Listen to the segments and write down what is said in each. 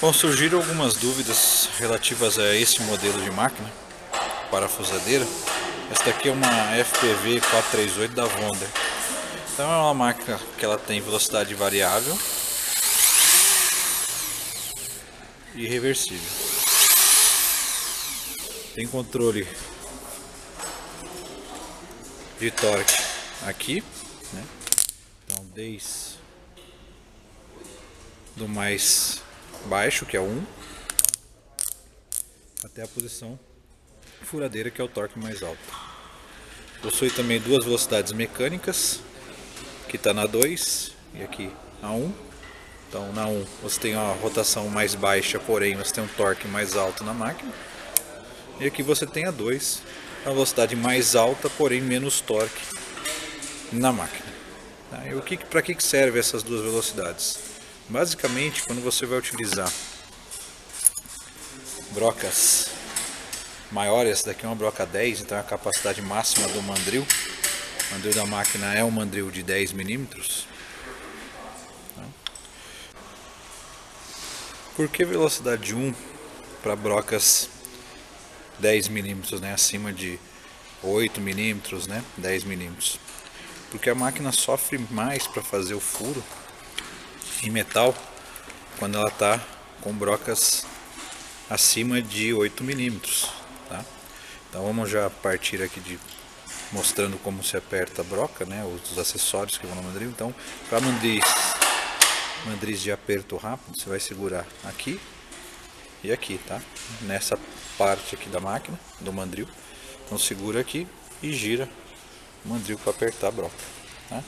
Bom, surgiram algumas dúvidas relativas a esse modelo de máquina, parafusadeira. Esta daqui é uma FPV 438 da Wonder. Então é uma máquina que ela tem velocidade variável e reversível. Tem controle de torque aqui, né? Então desde do mais baixo, que é 1, até a posição furadeira, que é o torque mais alto. Possui também duas velocidades mecânicas, que está na 2 e aqui na 1. Então na 1 você tem uma rotação mais baixa, porém você tem um torque mais alto na máquina. E aqui você tem a 2, a velocidade mais alta, porém menos torque na máquina. E para que serve essas duas velocidades? Basicamente, quando você vai utilizar brocas maiores, essa daqui é uma broca 10, então é a capacidade máxima do mandril. O mandril da máquina é um mandril de 10 milímetros. Por que velocidade 1 para brocas 10 milímetros, né? Acima de 8 milímetros, né? 10 milímetros? Porque a máquina sofre mais para fazer o furo em metal quando ela está com brocas acima de 8 milímetros, tá? Então vamos já partir aqui de mostrando como se aperta a broca, né? Os acessórios que vão no mandril. Então, para mandris de aperto rápido, você vai segurar aqui e aqui, tá? Nessa parte aqui da máquina, do mandril. Então segura aqui e gira o mandril para apertar a broca, tá?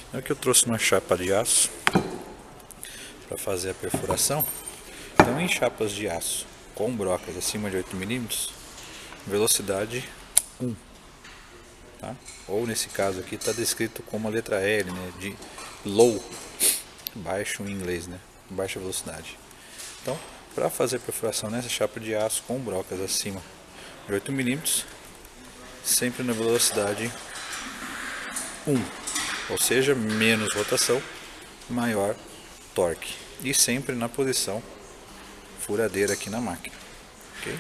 Então aqui eu trouxe uma chapa de aço para fazer a perfuração. Então em chapas de aço com brocas acima de 8 milímetros, velocidade 1, tá? Ou nesse caso aqui está descrito como a letra L, né? De low, baixo em inglês, né? Baixa velocidade. Então, para fazer perfuração nessa chapa de aço com brocas acima de 8 milímetros, sempre na velocidade 1, ou seja, menos rotação, maior torque, e sempre na posição furadeira aqui na máquina, ok?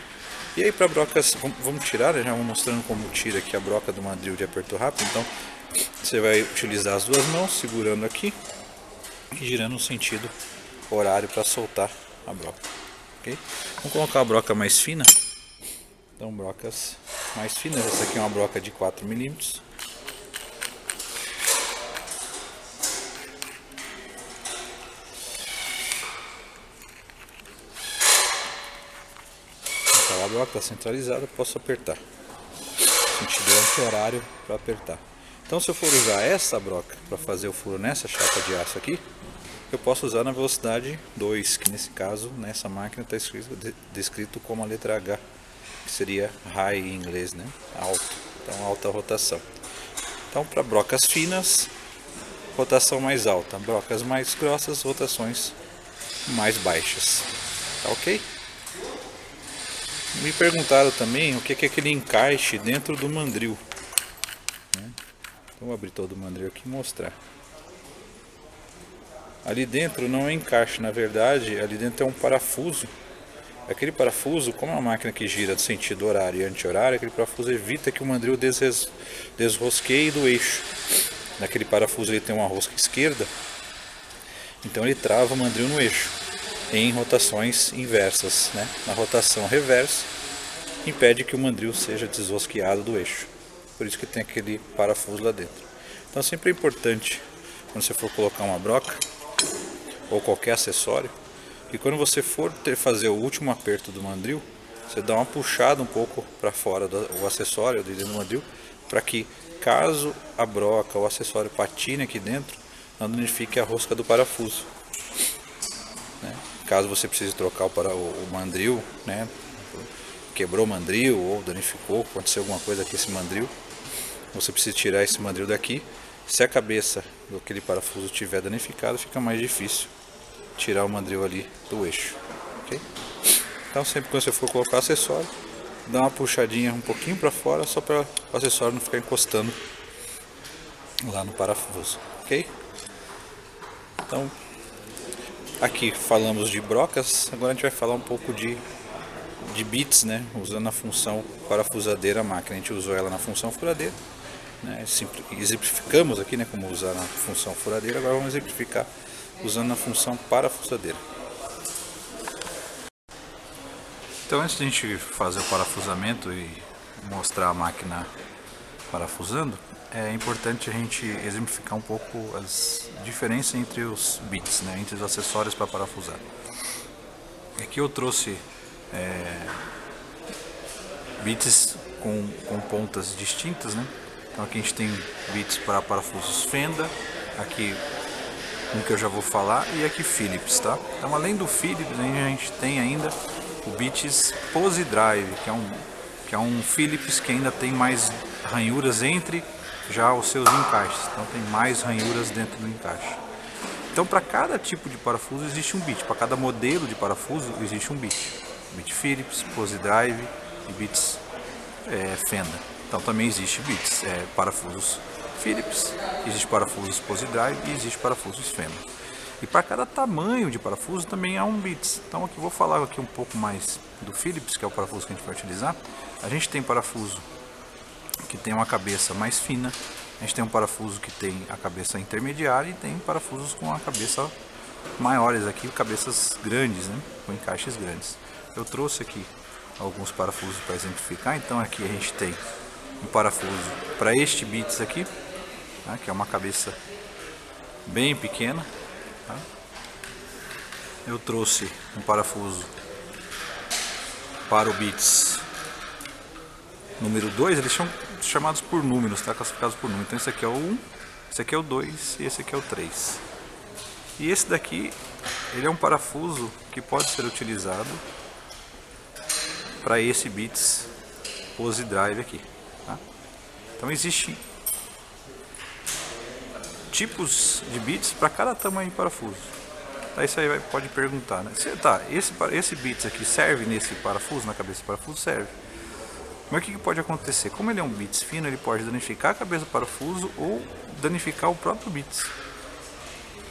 E aí para brocas, vamos tirar, já vou mostrando como tira aqui a broca do mandril de aperto rápido. Então você vai utilizar as duas mãos segurando aqui e girando no sentido horário para soltar a broca, ok? Vamos colocar a broca mais fina. Então brocas mais finas, essa aqui é uma broca de 4 milímetros. A broca está centralizada, posso apertar sentido anti-horário para apertar. Então se eu for usar essa broca para fazer o furo nessa chapa de aço aqui, eu posso usar na velocidade 2, que nesse caso, nessa máquina está descrito como a letra H, que seria high em inglês, né? Alto, então alta rotação. Então para brocas finas, rotação mais alta, brocas mais grossas, rotações mais baixas, tá ok? Me perguntaram também o que é aquele encaixe dentro do mandril, né? Então vou abrir todo o mandril aqui e mostrar. Ali dentro não é encaixe, na verdade ali dentro é um parafuso. Aquele parafuso, como é uma máquina que gira do sentido horário e anti-horário, aquele parafuso evita que o mandril desrosqueie do eixo. Naquele parafuso ele tem uma rosca esquerda, então ele trava o mandril no eixo em rotações inversas, né? Na rotação reversa impede que o mandril seja desrosqueado do eixo. Por isso que tem aquele parafuso lá dentro. Então sempre é importante, quando você for colocar uma broca ou qualquer acessório, que quando você for fazer o último aperto do mandril, você dá uma puxada um pouco para fora do acessório dentro do mandril, para que caso a broca ou o acessório patine aqui dentro, não danifique a rosca do parafuso, né? Caso você precise trocar o mandril, né? Quebrou o mandril ou danificou, aconteceu alguma coisa aqui esse mandril, você precisa tirar esse mandril daqui. Se a cabeça daquele parafuso estiver danificado, fica mais difícil tirar o mandril ali do eixo, ok? Então sempre que você for colocar o acessório, dá uma puxadinha um pouquinho para fora, só para o acessório não ficar encostando lá no parafuso, ok? Então Aqui falamos de brocas, agora a gente vai falar um pouco de bits, né? Usando a função parafusadeira máquina. A gente usou ela na função furadeira, né? Exemplificamos aqui, né, como usar na função furadeira. Agora vamos exemplificar usando na função parafusadeira. Então, antes de a gente fazer o parafusamento e mostrar a máquina parafusando, é importante a gente exemplificar um pouco as diferenças entre os bits, né, entre os acessórios para parafusar. Aqui eu trouxe bits com pontas distintas, né? Então aqui a gente tem bits para parafusos Fenda, aqui um que eu já vou falar, e aqui Phillips, tá? Então, além do Phillips, a gente tem ainda o bits Pose Drive, que é um Phillips que ainda tem mais ranhuras entre já os seus encaixes, então tem mais ranhuras dentro do encaixe. Então, para cada tipo de parafuso existe um bit, para cada modelo de parafuso existe um bit. Bit Phillips, Pose Drive e bits Fenda. Então também existe bits parafusos Phillips, existe parafusos Pose Drive e existe parafusos Fenda. E para cada tamanho de parafuso também há um bits. Então aqui vou falar aqui um pouco mais do Phillips, que é o parafuso que a gente vai utilizar. A gente tem parafuso que tem uma cabeça mais fina, a gente tem um parafuso que tem a cabeça intermediária e tem parafusos com a cabeça maiores aqui, cabeças grandes, né, com encaixes grandes. Eu trouxe aqui alguns parafusos para exemplificar. Então aqui a gente tem um parafuso para este bits aqui, tá, que é uma cabeça bem pequena, tá. Eu trouxe um parafuso para o bits número 2, eles são chamados por números, tá, classificados por número. Então esse aqui é o 1, esse aqui é o 2 e esse aqui é o 3. E esse daqui, ele é um parafuso que pode ser utilizado para esse bits Pose Drive aqui, tá? Então existem tipos de bits para cada tamanho de parafuso. Tá, isso aí pode perguntar, né? Esse bits aqui serve nesse parafuso, na cabeça do parafuso? Serve. Mas o que pode acontecer? Como ele é um bits fino, ele pode danificar a cabeça do parafuso ou danificar o próprio bits,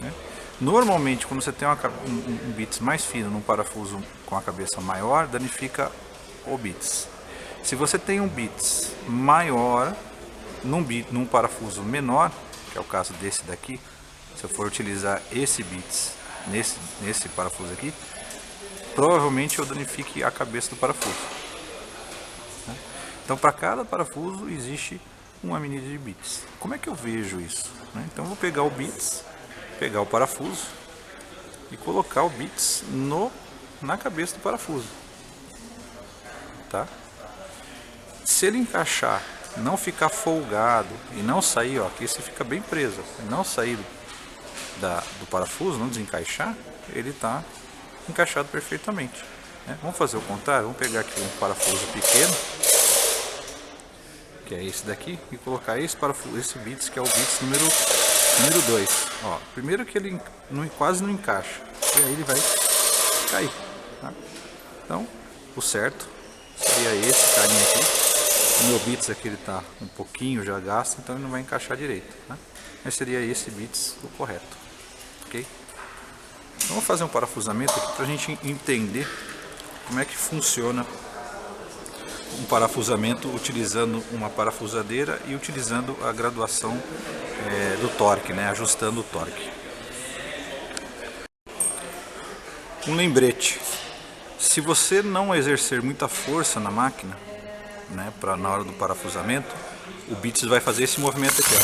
né? Normalmente, quando você tem um bits mais fino num parafuso com a cabeça maior, danifica o bits. Se você tem um bits maior num parafuso menor, que é o caso desse daqui, se eu for utilizar esse bits nesse parafuso aqui, provavelmente eu danifique a cabeça do parafuso. Então, para cada parafuso existe uma medida de bits. Como é que eu vejo isso? Então, eu vou pegar o bits, pegar o parafuso e colocar o bits na cabeça do parafuso, tá? Se ele encaixar, não ficar folgado e não sair, ó, aqui você fica bem preso, não sair do parafuso, não desencaixar, ele está encaixado perfeitamente, né? Vamos fazer o contrário, vamos pegar aqui um parafuso pequeno, que é esse daqui, e colocar esse bits, que é o bits número 2. Ó, primeiro que ele quase não encaixa, e aí ele vai cair, tá? Então, o certo seria esse carinha aqui. O meu bits aqui ele está um pouquinho já gasto, então ele não vai encaixar direito, né? Mas seria esse bits o correto, ok? Então, vamos fazer um parafusamento aqui para a gente entender como é que funciona um parafusamento utilizando uma parafusadeira e utilizando a graduação do torque, né? Ajustando o torque. Um lembrete: se você não exercer muita força na máquina, né, na hora do parafusamento, o bits vai fazer esse movimento aqui, ó.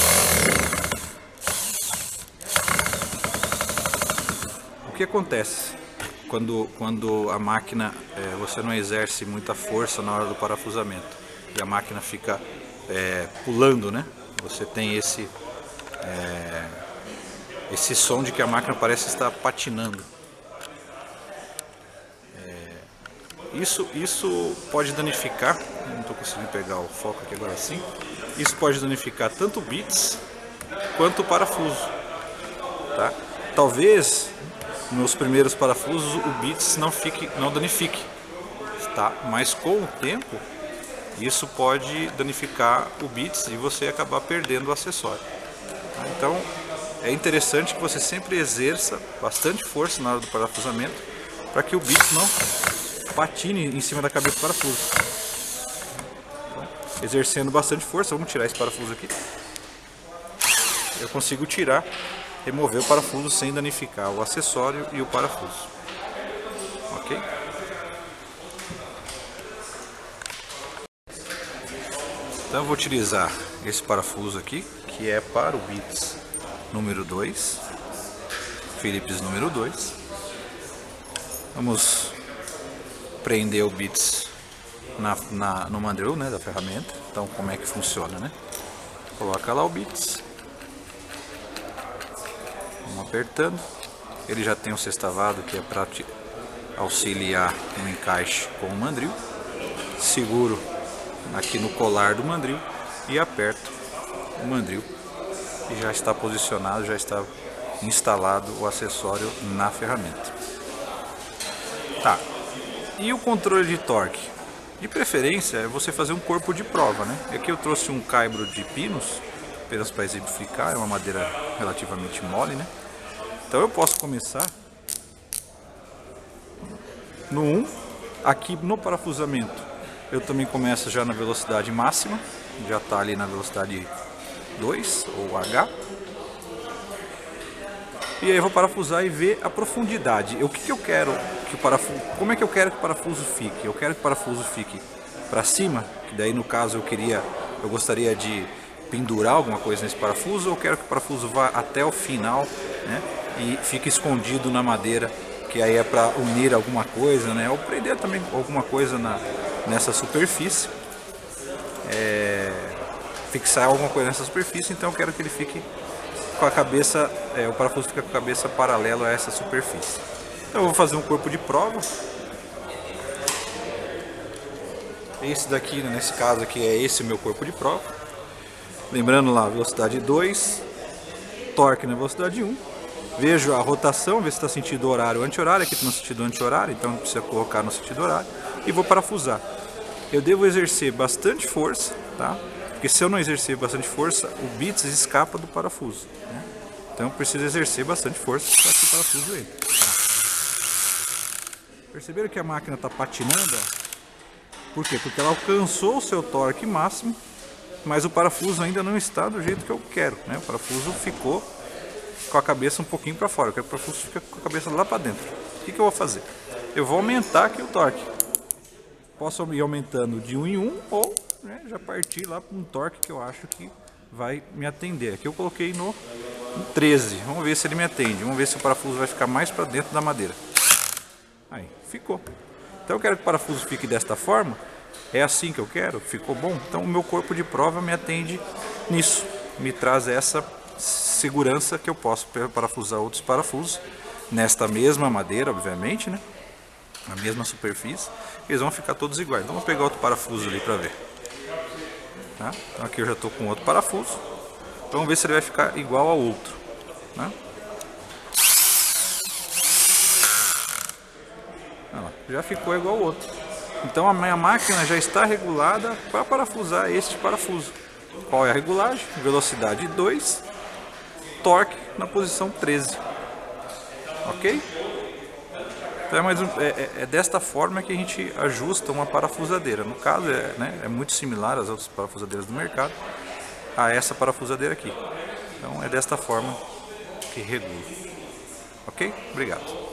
O que acontece quando a máquina, você não exerce muita força na hora do parafusamento e a máquina fica pulando, né? Você tem esse som de que a máquina parece estar patinando. Isso pode danificar, não estou conseguindo pegar o foco aqui agora sim, isso pode danificar tanto o bits quanto o parafuso, tá? Talvez nos primeiros parafusos o bits não danifique, tá? Mas com o tempo isso pode danificar o bits e você acabar perdendo o acessório, tá? Então é interessante que você sempre exerça bastante força na hora do parafusamento para que o bits não patine em cima da cabeça do parafuso. Então, exercendo bastante força, vamos tirar esse parafuso aqui. Eu consigo remover o parafuso sem danificar o acessório e o parafuso. Ok? Então eu vou utilizar esse parafuso aqui, que é para o bits número 2, Phillips número 2. Vamos prender o bits no mandril, né, da ferramenta. Então como é que funciona, né? Coloca lá o bits, vamos apertando. Ele já tem um sextavado que é para auxiliar no encaixe com o mandril. Seguro aqui no colar do mandril e aperto o mandril e já está posicionado, já está instalado o acessório na ferramenta. Tá. E o controle de torque? De preferência é você fazer um corpo de prova, né? Aqui eu trouxe um caibro de pinos, apenas para exemplificar, é uma madeira relativamente mole, né? Então eu posso começar no 1, aqui no parafusamento eu também começo já na velocidade máxima, já está ali na velocidade 2 ou H. E aí eu vou parafusar e ver a profundidade. O que eu quero que o parafuso, como é que eu quero que o parafuso fique? Eu quero que o parafuso fique para cima, que daí no caso eu gostaria de pendurar alguma coisa nesse parafuso, ou eu quero que o parafuso vá até o final, né, e fique escondido na madeira, que aí é para unir alguma coisa, né, ou prender também alguma coisa nessa superfície, fixar alguma coisa nessa superfície. Então eu quero que ele fique com a cabeça, o parafuso fica com a cabeça paralelo a essa superfície. Então eu vou fazer um corpo de prova. Esse daqui, nesse caso aqui, é esse o meu corpo de prova. Lembrando lá, velocidade 2, torque na velocidade 1. Vejo a rotação, ver se está sentido horário ou anti-horário. Aqui está no sentido anti-horário, então não precisa colocar no sentido horário. E vou parafusar. Eu devo exercer bastante força, tá? Porque se eu não exercer bastante força, o bits escapa do parafuso, né? Então eu preciso exercer bastante força para que o parafuso entre. Tá? Perceberam que a máquina está patinando? Por quê? Porque ela alcançou o seu torque máximo, mas o parafuso ainda não está do jeito que eu quero, né? O parafuso ficou com a cabeça um pouquinho para fora. Eu quero que o parafuso fique com a cabeça lá para dentro. O que eu vou fazer? Eu vou aumentar aqui o torque. Posso ir aumentando de 1 em 1 ou, né, já partir lá para um torque que eu acho que vai me atender. Aqui eu coloquei no 13. Vamos ver se ele me atende. Vamos ver se o parafuso vai ficar mais para dentro da madeira. Aí, ficou. Então eu quero que o parafuso fique desta forma. É assim que eu quero? Ficou bom? Então o meu corpo de prova me atende nisso. Me traz essa segurança que eu posso parafusar outros parafusos nesta mesma madeira, obviamente, né? Na mesma superfície. Eles vão ficar todos iguais. Então vamos pegar outro parafuso ali para ver. Tá? Então aqui eu já estou com outro parafuso. Vamos ver se ele vai ficar igual ao outro. Né? Já ficou igual ao outro. Então a minha máquina já está regulada para parafusar este parafuso. Qual é a regulagem? Velocidade 2, torque na posição 13. Ok? Então é desta forma que a gente ajusta uma parafusadeira. No caso é muito similar às outras parafusadeiras do mercado, a essa parafusadeira aqui. Então é desta forma que regula. Ok? Obrigado.